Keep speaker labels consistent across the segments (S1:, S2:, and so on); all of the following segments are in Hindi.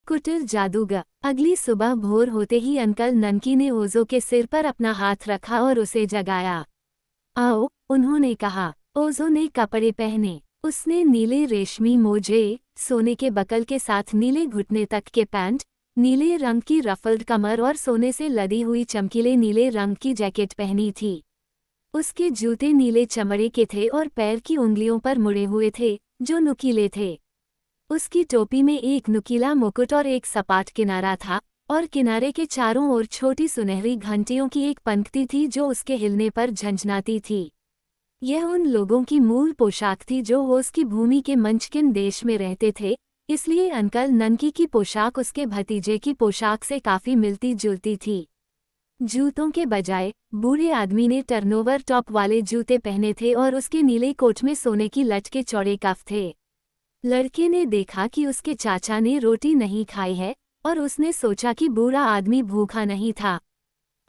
S1: कुटिल जादूगर। अगली सुबह भोर होते ही अंकल ननकी ने ओजो के सिर पर अपना हाथ रखा और उसे जगाया। आओ, उन्होंने कहा। ओजो ने कपड़े पहने। उसने नीले रेशमी मोजे, सोने के बकल के साथ नीले घुटने तक के पैंट, नीले रंग की रफल्ड कमर और सोने से लदी हुई चमकीले नीले रंग की जैकेट पहनी थी। उसके जूते नीले चमड़े के थे और पैर की उंगलियों पर मुड़े हुए थे, जो नुकीले थे। उसकी टोपी में एक नुकीला मुकुट और एक सपाट किनारा था, और किनारे के चारों ओर छोटी सुनहरी घंटियों की एक पंक्ति थी जो उसके हिलने पर झंझनाती थी। यह उन लोगों की मूल पोशाक थी जो ओज की भूमि के मंचकिन देश में रहते थे, इसलिए अंकल ननकी की पोशाक उसके भतीजे की पोशाक से काफी मिलती जुलती थी। जूतों के बजाय बूढ़े आदमी ने टर्नओवर टॉप वाले जूते पहने थे और उसके नीले कोट में सोने की लट के चौड़े कफ थे। लड़के ने देखा कि उसके चाचा ने रोटी नहीं खाई है, और उसने सोचा कि बूढ़ा आदमी भूखा नहीं था।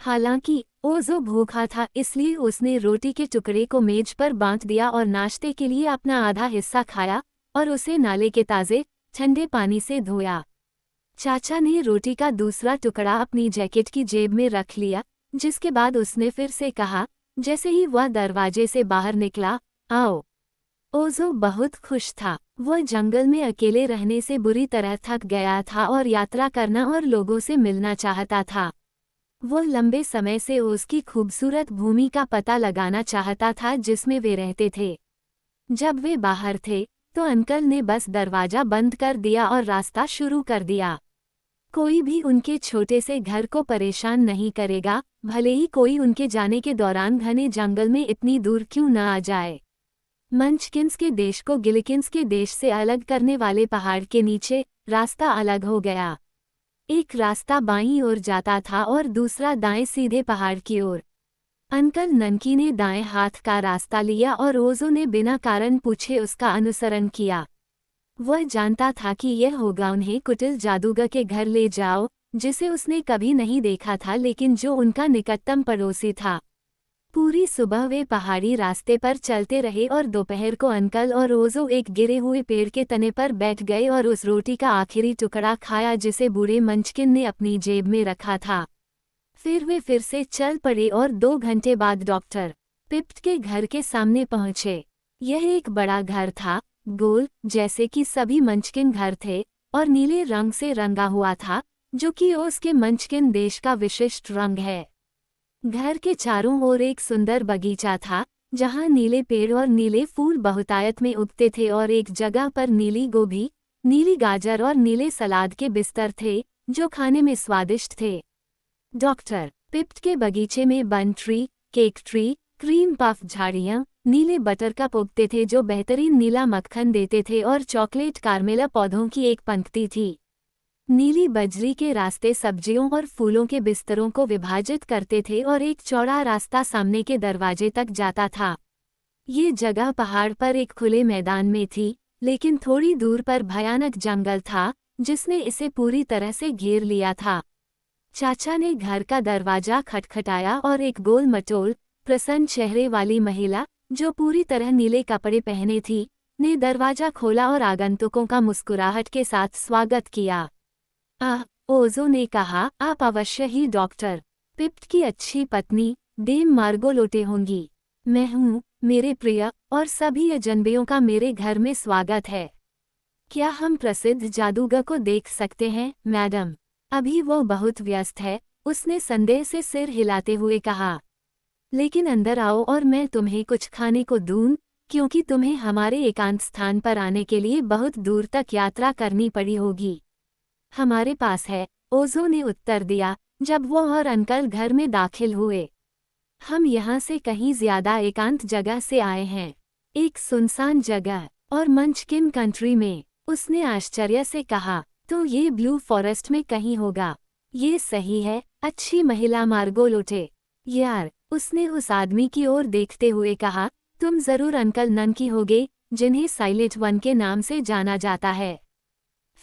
S1: हालांकि ओजो भूखा था, इसलिए उसने रोटी के टुकड़े को मेज पर बांट दिया और नाश्ते के लिए अपना आधा हिस्सा खाया और उसे नाले के ताज़े ठंडे पानी से धोया। चाचा ने रोटी का दूसरा टुकड़ा अपनी जैकेट की जेब में रख लिया, जिसके बाद उसने फिर से कहा, जैसे ही वह दरवाजे से बाहर निकला, आओ। ओजो बहुत खुश था। वह जंगल में अकेले रहने से बुरी तरह थक गया था और यात्रा करना और लोगों से मिलना चाहता था। वह लंबे समय से उसकी खूबसूरत भूमि का पता लगाना चाहता था जिसमें वे रहते थे। जब वे बाहर थे, तो अंकल ने बस दरवाजा बंद कर दिया और रास्ता शुरू कर दिया। कोई भी उनके छोटे से घर को परेशान नहीं करेगा, भले ही कोई उनके जाने के दौरान घने जंगल में इतनी दूर क्यों न आ जाए। मंचकिंस के देश को गिलिकिंस के देश से अलग करने वाले पहाड़ के नीचे रास्ता अलग हो गया। एक रास्ता बाईं ओर जाता था और दूसरा दाएं सीधे पहाड़ की ओर। अंकल ननकी ने दाएं हाथ का रास्ता लिया और ओजो ने बिना कारण पूछे उसका अनुसरण किया। वह जानता था कि यह होगा उन्हें कुटिल जादूगर के घर ले जाओ, जिसे उसने कभी नहीं देखा था लेकिन जो उनका निकटतम पड़ोसी था। पूरी सुबह वे पहाड़ी रास्ते पर चलते रहे और दोपहर को अंकल और ओजो एक गिरे हुए पेड़ के तने पर बैठ गए और उस रोटी का आखिरी टुकड़ा खाया जिसे बूढ़े मंचकिन ने अपनी जेब में रखा था। फिर वे फिर से चल पड़े और 2 घंटे बाद डॉक्टर पिप्ट के घर के सामने पहुंचे। यह एक बड़ा घर था, गोल जैसे कि सभी मंचकिन घर थे, और नीले रंग से रंगा हुआ था, जो कि ओज के मंचकिन देश का विशिष्ट रंग है। घर के चारों ओर एक सुंदर बगीचा था, जहां नीले पेड़ और नीले फूल बहुतायत में उगते थे और एक जगह पर नीली गोभी, नीली गाजर और नीले सलाद के बिस्तर थे, जो खाने में स्वादिष्ट थे। डॉक्टर पिप्ट के बगीचे में बन tree, cake tree, cream puff झाड़ियाँ, नीले बटरकप उगते थे जो बेहतरीन नीला मक्खन देते थे और चॉकलेट कार्मेला पौधों की एक पंक्ति थी। नीली बजरी के रास्ते सब्जियों और फूलों के बिस्तरों को विभाजित करते थे और एक चौड़ा रास्ता सामने के दरवाजे तक जाता था। ये जगह पहाड़ पर एक खुले मैदान में थी, लेकिन थोड़ी दूर पर भयानक जंगल था, जिसने इसे पूरी तरह से घेर लिया था। चाचा ने घर का दरवाजा खटखटाया और एक गोल मटोल, प्रसन्न चेहरे वाली महिला, जो पूरी तरह नीले कपड़े पहने थी, ने दरवाजा खोला और आगंतुकों का मुस्कुराहट के साथ स्वागत किया। ओजो ने कहा, आप अवश्य ही डॉक्टर पिप्ट की अच्छी पत्नी डेम मार्गोलोटे होंगी। मैं हूँ, मेरे प्रिय और सभी अजनबियों का मेरे घर में स्वागत है। क्या हम प्रसिद्ध जादूगर को देख सकते हैं, मैडम? अभी वो बहुत व्यस्त है, उसने संदेह से सिर हिलाते हुए कहा। लेकिन अंदर आओ और मैं तुम्हें कुछ खाने को दूं, क्योंकि तुम्हें हमारे एकांत स्थान पर आने के लिए बहुत दूर तक यात्रा करनी पड़ी होगी। हमारे पास है, ओजो ने उत्तर दिया, जब वो और अंकल घर में दाखिल हुए। हम यहाँ से कहीं ज्यादा एकांत जगह से आए हैं, एक सुनसान जगह और मंचकिन कंट्री में। उसने आश्चर्य से कहा, तो ये ब्लू फॉरेस्ट में कहीं होगा। ये सही है, अच्छी महिला मार्गोलोटे। यार, उसने उस आदमी की ओर देखते हुए कहा, तुम जरूर अंकल ननकी होगे, जिन्हें साइलेंट वन के नाम से जाना जाता है।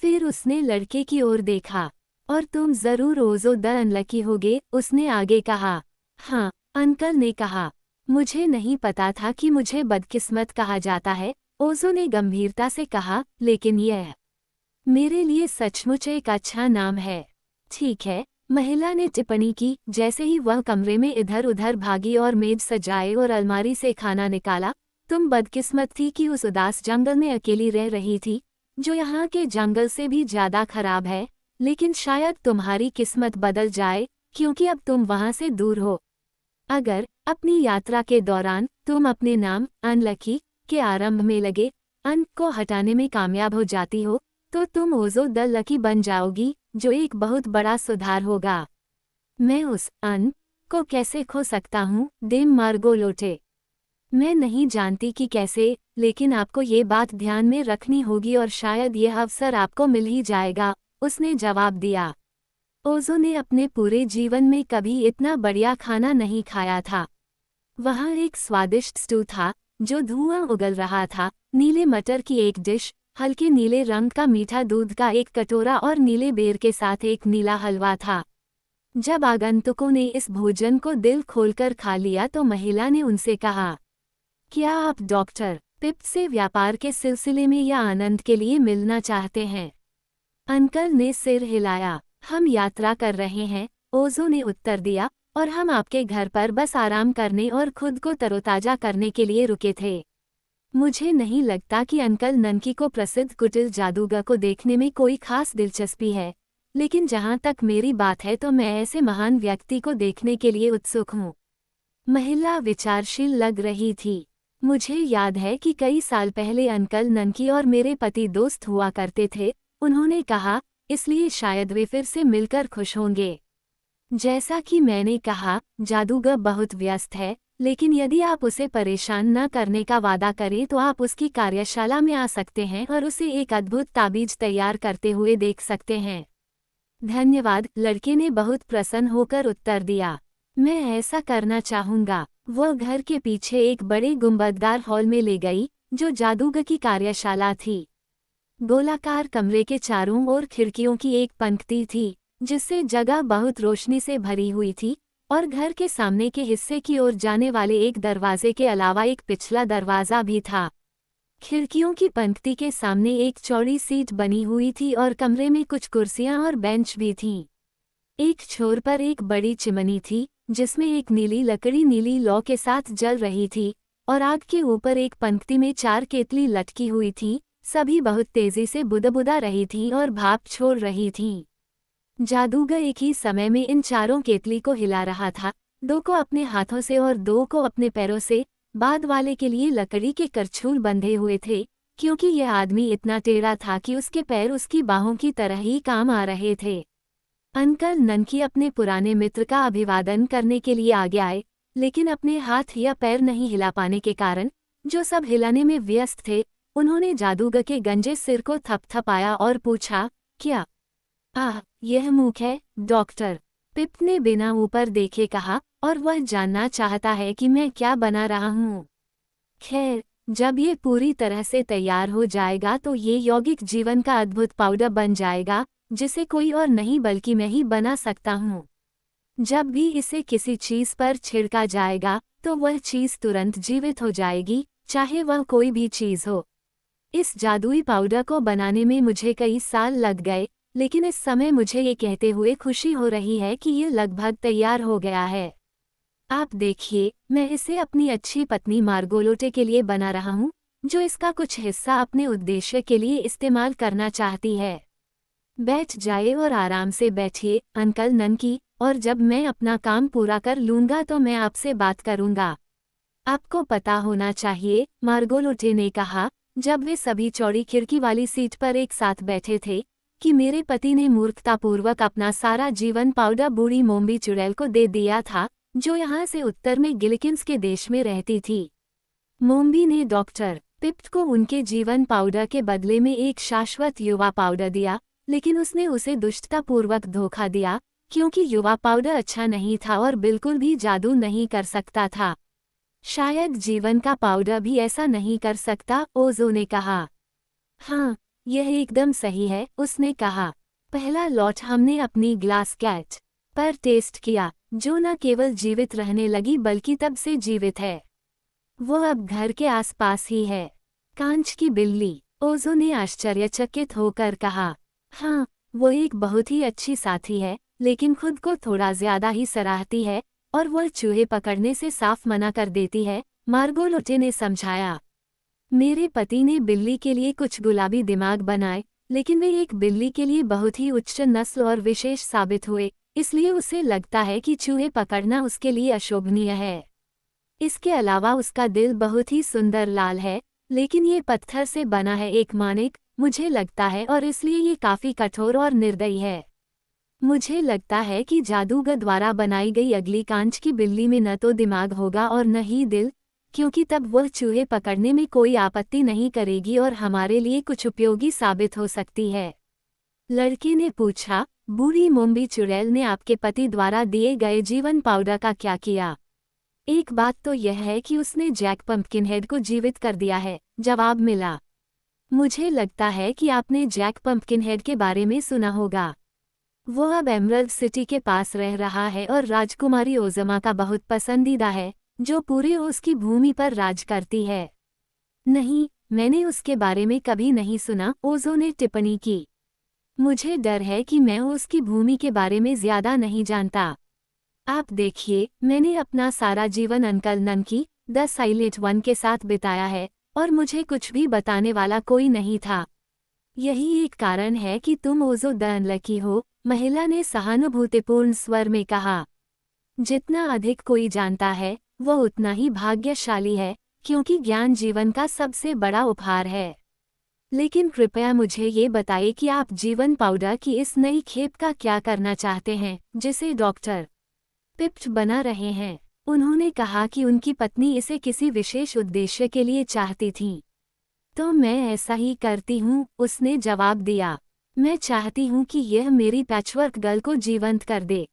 S1: फिर उसने लड़के की ओर देखा, और तुम जरूर ओजो द अनलकी होगे, उसने आगे कहा। हाँ, अंकल ने कहा, मुझे नहीं पता था कि मुझे बदकिस्मत कहा जाता है, ओजो ने गंभीरता से कहा, लेकिन यह मेरे लिए सचमुच एक अच्छा नाम है। ठीक है, महिला ने टिप्पणी की जैसे ही वह कमरे में इधर उधर भागी और मेज सजाए और अलमारी से खाना निकाला। तुम बदकिस्मत थी कि उस उदास जंगल में अकेली रह रही थी, जो यहाँ के जंगल से भी ज्यादा खराब है। लेकिन शायद तुम्हारी किस्मत बदल जाए, क्योंकि अब तुम वहाँ से दूर हो। अगर अपनी यात्रा के दौरान तुम अपने नाम अनलकी के आरंभ में लगे अन को हटाने में कामयाब हो जाती हो, तो तुम ओजो द लकी बन जाओगी, जो एक बहुत बड़ा सुधार होगा। मैं उस अन को कैसे खो सकता हूँ? डेम मार्गो लोटे। मैं नहीं जानती कि कैसे, लेकिन आपको ये बात ध्यान में रखनी होगी और शायद यह अवसर आपको मिल ही जाएगा, उसने जवाब दिया। ओजो ने अपने पूरे जीवन में कभी इतना बढ़िया खाना नहीं खाया था। वहाँ एक स्वादिष्ट स्टू था, जो धुआं उगल रहा था, नीले मटर की एक डिश, हल्के नीले रंग का मीठा दूध का एक कटोरा और नीले बेर के साथ एक नीला हलवा था। जब आगंतुकों ने इस भोजन को दिल खोलकर खा लिया तो महिला ने उनसे कहा, क्या आप डॉक्टर पिप से व्यापार के सिलसिले में या आनंद के लिए मिलना चाहते हैं? अंकल ने सिर हिलाया। हम यात्रा कर रहे हैं, ओजो ने उत्तर दिया, और हम आपके घर पर बस आराम करने और खुद को तरोताजा करने के लिए रुके थे। मुझे नहीं लगता कि अंकल ननकी को प्रसिद्ध कुटिल जादूगर को देखने में कोई खास दिलचस्पी है, लेकिन जहाँ तक मेरी बात है तो मैं ऐसे महान व्यक्ति को देखने के लिए उत्सुक हूँ। महिला विचारशील लग रही थी। मुझे याद है कि कई साल पहले अंकल ननकी और मेरे पति दोस्त हुआ करते थे, उन्होंने कहा, इसलिए शायद वे फिर से मिलकर खुश होंगे। जैसा कि मैंने कहा, जादूगर बहुत व्यस्त है, लेकिन यदि आप उसे परेशान न करने का वादा करें तो आप उसकी कार्यशाला में आ सकते हैं और उसे एक अद्भुत ताबीज तैयार करते हुए देख सकते हैं। धन्यवाद, लड़के ने बहुत प्रसन्न होकर उत्तर दिया। मैं ऐसा करना चाहूँगा। वह घर के पीछे एक बड़े गुंबददार हॉल में ले गई, जो जादूगर की कार्यशाला थी। गोलाकार कमरे के चारों ओर खिड़कियों की एक पंक्ति थी, जिससे जगह बहुत रोशनी से भरी हुई थी, और घर के सामने के हिस्से की ओर जाने वाले एक दरवाजे के अलावा एक पिछला दरवाजा भी था। खिड़कियों की पंक्ति के सामने एक चौड़ी सीट बनी हुई थी और कमरे में कुछ कुर्सियां और बेंच भी थीं। एक छोर पर एक बड़ी चिमनी थी, जिसमें एक नीली लकड़ी नीली लौ के साथ जल रही थी, और आग के ऊपर एक पंक्ति में 4 केतली लटकी हुई थीं, सभी बहुत तेजी से बुदबुदा रही थीं और भाप छोड़ रही थीं। जादूगर एक ही समय में इन 4 केतली को हिला रहा था, 2 को अपने हाथों से और 2 को अपने पैरों से। बाद वाले के लिए लकड़ी के करछूल बंधे हुए थे, क्योंकि यह आदमी इतना टेढ़ा था कि उसके पैर उसकी बाहों की तरह ही काम आ रहे थे। अंकल ननकी अपने पुराने मित्र का अभिवादन करने के लिए आगे आए, लेकिन अपने हाथ या पैर नहीं हिला पाने के कारण, जो सब हिलाने में व्यस्त थे, उन्होंने जादूगर के गंजे सिर को थपथपाया और पूछा, क्या? यह मूक है, डॉक्टर, पिप ने बिना ऊपर देखे कहा, और वह जानना चाहता है कि मैं क्या बना रहा हूँ। खैर, जब ये पूरी तरह से तैयार हो जाएगा तो ये यौगिक जीवन का अद्भुत पाउडर बन जाएगा, जिसे कोई और नहीं बल्कि मैं ही बना सकता हूँ। जब भी इसे किसी चीज पर छिड़का जाएगा तो वह चीज तुरंत जीवित हो जाएगी, चाहे वह कोई भी चीज हो। इस जादुई पाउडर को बनाने में मुझे कई साल लग गए, लेकिन इस समय मुझे ये कहते हुए खुशी हो रही है कि ये लगभग तैयार हो गया है। आप देखिए, मैं इसे अपनी अच्छी पत्नी मार्गोलोटे के लिए बना रहा हूँ, जो इसका कुछ हिस्सा अपने उद्देश्य के लिए इस्तेमाल करना चाहती है। बैठ जाइए और आराम से बैठिए, अंकल ननकी, और जब मैं अपना काम पूरा कर लूँगा तो मैं आपसे बात करूँगा। आपको पता होना चाहिए, मार्गोलोटे ने कहा, जब वे सभी चौड़ी खिड़की वाली सीट पर एक साथ बैठे थे, कि मेरे पति ने मूर्खतापूर्वक अपना सारा जीवन पाउडर बूढ़ी मोम्बी चुड़ैल को दे दिया था, जो यहाँ से उत्तर में गिलिकिंस के देश में रहती थी। मोम्बी ने डॉक्टर पिप्ट को उनके जीवन पाउडर के बदले में एक शाश्वत युवा पाउडर दिया, लेकिन उसने उसे दुष्टतापूर्वक धोखा दिया, क्योंकि युवा पाउडर अच्छा नहीं था और बिल्कुल भी जादू नहीं कर सकता था। शायद जीवन का पाउडर भी ऐसा नहीं कर सकता, ओजो ने कहा। हाँ, यह एकदम सही है, उसने कहा। पहला लॉट हमने अपनी ग्लास कैट पर टेस्ट किया, जो न केवल जीवित रहने लगी बल्कि तब से जीवित है। वो अब घर के आसपास ही है। कांच की बिल्ली, ओजो ने आश्चर्यचकित होकर कहा। हाँ, वो एक बहुत ही अच्छी साथी है, लेकिन खुद को थोड़ा ज्यादा ही सराहती है और वह चूहे पकड़ने से साफ मना कर देती है, मार्गोलोटे ने समझाया। मेरे पति ने बिल्ली के लिए कुछ गुलाबी दिमाग बनाए, लेकिन वे एक बिल्ली के लिए बहुत ही उच्च नस्ल और विशेष साबित हुए, इसलिए उसे लगता है कि चूहे पकड़ना उसके लिए अशोभनीय है। इसके अलावा उसका दिल बहुत ही सुंदर लाल है, लेकिन ये पत्थर से बना है एक मानिक, मुझे लगता है, और इसलिए ये काफी कठोर और निर्दयी है। मुझे लगता है कि जादूगर द्वारा बनाई गई अगली कांच की बिल्ली में न तो दिमाग होगा और न ही दिल, क्योंकि तब वह चूहे पकड़ने में कोई आपत्ति नहीं करेगी और हमारे लिए कुछ उपयोगी साबित हो सकती है। लड़के ने पूछा, बूढ़ी मोम्बी चुड़ैल ने आपके पति द्वारा दिए गए जीवन पाउडर का क्या किया? एक बात तो यह है कि उसने जैक पंपकिनहेड को जीवित कर दिया है, जवाब मिला। मुझे लगता है कि आपने जैक पंपकिनहेड के बारे में सुना होगा। वो अब एमरल्ड सिटी के पास रह रहा है और राजकुमारी ओज़मा का बहुत पसंदीदा है, जो पूरे उसकी भूमि पर राज करती है। नहीं, मैंने उसके बारे में कभी नहीं सुना, ओज़ो ने टिप्पणी की। मुझे डर है कि मैं उसकी भूमि के बारे में ज्यादा नहीं जानता। आप देखिए, मैंने अपना सारा जीवन uncle Nanki the silent one के साथ बिताया है और मुझे कुछ भी बताने वाला कोई नहीं था। यही एक कारण है कि तुम ओज़ो द अनलकी हो, महिला ने सहानुभूतिपूर्ण स्वर में कहा। जितना अधिक कोई जानता है, वह उतना ही भाग्यशाली है, क्योंकि ज्ञान जीवन का सबसे बड़ा उपहार है। लेकिन कृपया मुझे ये बताइए कि आप जीवन पाउडर की इस नई खेप का क्या करना चाहते हैं, जिसे डॉक्टर पिप्ट बना रहे हैं। उन्होंने कहा कि उनकी पत्नी इसे किसी विशेष उद्देश्य के लिए चाहती थी। तो मैं ऐसा ही करती हूँ, उसने जवाब दिया। मैं चाहती हूँ कि यह मेरी पैचवर्क गर्ल को जीवंत कर दे।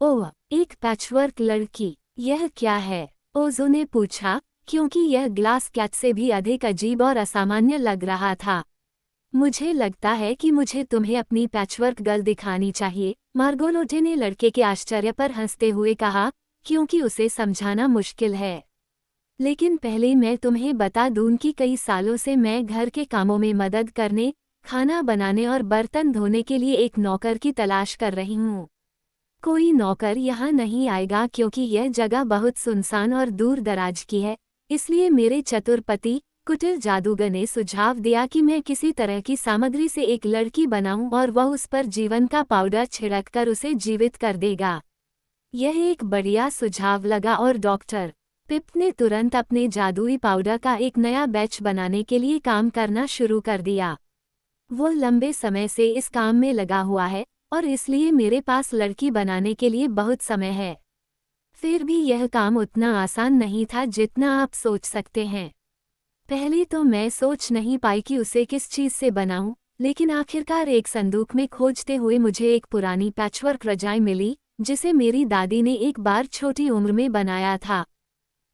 S1: ओह, एक पैचवर्क लड़की, यह क्या है? ओज़ो ने पूछा, क्योंकि यह ग्लास कैट से भी अधिक अजीब और असामान्य लग रहा था। मुझे लगता है कि मुझे तुम्हें अपनी पैचवर्क गर्ल दिखानी चाहिए, मार्गोलोटे ने लड़के के आश्चर्य पर हंसते हुए कहा, क्योंकि उसे समझाना मुश्किल है। लेकिन पहले मैं तुम्हें बता दूं कि कई सालों से मैं घर के कामों में मदद करने, खाना बनाने और बर्तन धोने के लिए एक नौकर की तलाश कर रही हूँ। कोई नौकर यहाँ नहीं आएगा क्योंकि यह जगह बहुत सुनसान और दूर दराज की है, इसलिए मेरे चतुर पति कुटिल जादूगर ने सुझाव दिया कि मैं किसी तरह की सामग्री से एक लड़की बनाऊं और वह उस पर जीवन का पाउडर छिड़ककर उसे जीवित कर देगा। यह एक बढ़िया सुझाव लगा और डॉक्टर पिप ने तुरंत अपने जादुई पाउडर का एक नया बैच बनाने के लिए काम करना शुरू कर दिया। वो लंबे समय से इस काम में लगा हुआ है और इसलिए मेरे पास लड़की बनाने के लिए बहुत समय है। फिर भी यह काम उतना आसान नहीं था जितना आप सोच सकते हैं। पहले तो मैं सोच नहीं पाई कि उसे किस चीज़ से बनाऊं, लेकिन आखिरकार एक संदूक में खोजते हुए मुझे एक पुरानी पैचवर्क रजाई मिली, जिसे मेरी दादी ने एक बार छोटी उम्र में बनाया था।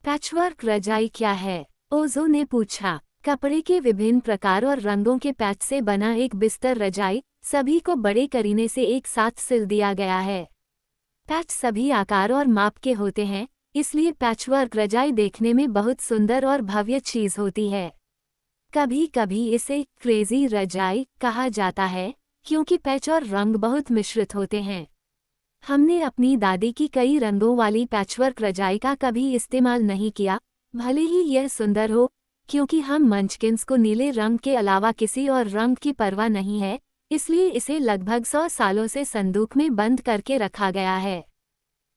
S1: पैचवर्क रजाई क्या है? ओज़ो ने पूछा। कपड़े के विभिन्न प्रकार और रंगों के पैच से बना एक बिस्तर रजाई, सभी को बड़े करीने से एक साथ सिल दिया गया है। पैच सभी आकार और माप के होते हैं, इसलिए पैचवर्क रजाई देखने में बहुत सुंदर और भव्य चीज होती है। कभी कभी इसे क्रेजी रजाई कहा जाता है, क्योंकि पैच और रंग बहुत मिश्रित होते हैं। हमने अपनी दादी की कई रंगों वाली पैचवर्क रजाई का कभी इस्तेमाल नहीं किया, भले ही यह सुंदर हो, क्योंकि हम मंचकिंस को नीले रंग के अलावा किसी और रंग की परवाह नहीं है, इसलिए इसे लगभग 100 सालों से संदूक में बंद करके रखा गया है।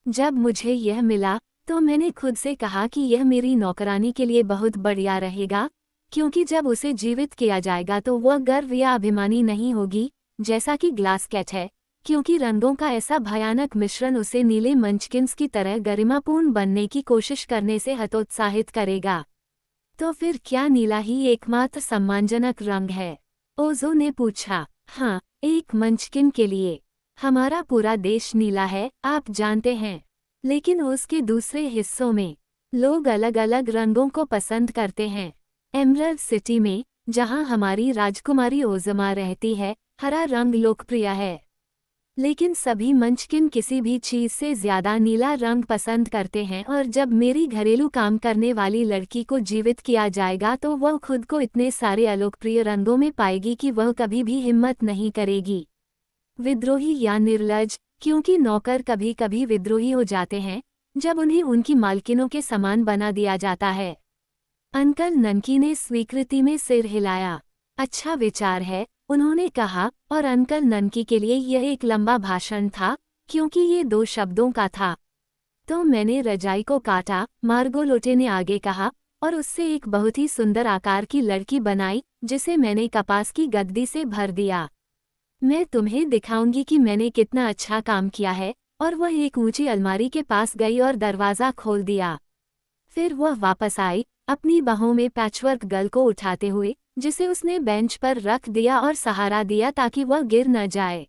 S1: जब मुझे यह मिला तो मैंने खुद से कहा कि यह मेरी नौकरानी के लिए बहुत बढ़िया रहेगा, क्योंकि जब उसे जीवित किया जाएगा तो वह गर्व या अभिमानी नहीं होगी, जैसा कि ग्लास कैट है, क्योंकि रंगों का ऐसा भयानक मिश्रण उसे नीले मंचकिंस की तरह गरिमापूर्ण बनने की कोशिश करने से हतोत्साहित करेगा। तो फिर क्या नीला ही एकमात्र सम्मानजनक रंग है? ओज़ो ने पूछा। हाँ, एक मंचकिन के लिए। हमारा पूरा देश नीला है, आप जानते हैं, लेकिन उसके दूसरे हिस्सों में लोग अलग अलग रंगों को पसंद करते हैं। एमरल्ड सिटी में, जहां हमारी राजकुमारी ओज़मा रहती है, हरा रंग लोकप्रिय है। लेकिन सभी मंचकिन किसी भी चीज से ज्यादा नीला रंग पसंद करते हैं, और जब मेरी घरेलू काम करने वाली लड़की को जीवित किया जाएगा तो वह खुद को इतने सारे अलोकप्रिय रंगों में पाएगी कि वह कभी भी हिम्मत नहीं करेगी। विद्रोही या निर्लज, क्योंकि नौकर कभी कभी विद्रोही हो जाते हैं जब उन्हें उनकी मालकिनों के समान बना दिया जाता है। अंकल ननकी ने स्वीकृति में सिर हिलाया। अच्छा विचार है, उन्होंने कहा, और अंकल ननकी के लिए यह एक लंबा भाषण था, क्योंकि ये 2 शब्दों का था। तो मैंने रजाई को काटा, मार्गोलोटे ने आगे कहा, और उससे एक बहुत ही सुंदर आकार की लड़की बनाई, जिसे मैंने कपास की गद्दी से भर दिया। मैं तुम्हें दिखाऊंगी कि मैंने कितना अच्छा काम किया है। और वह एक ऊंची अलमारी के पास गई और दरवाज़ा खोल दिया। फिर वह वापस आई, अपनी बाहों में पैचवर्क गर्ल को उठाते हुए, जिसे उसने बेंच पर रख दिया और सहारा दिया ताकि वह गिर न जाए।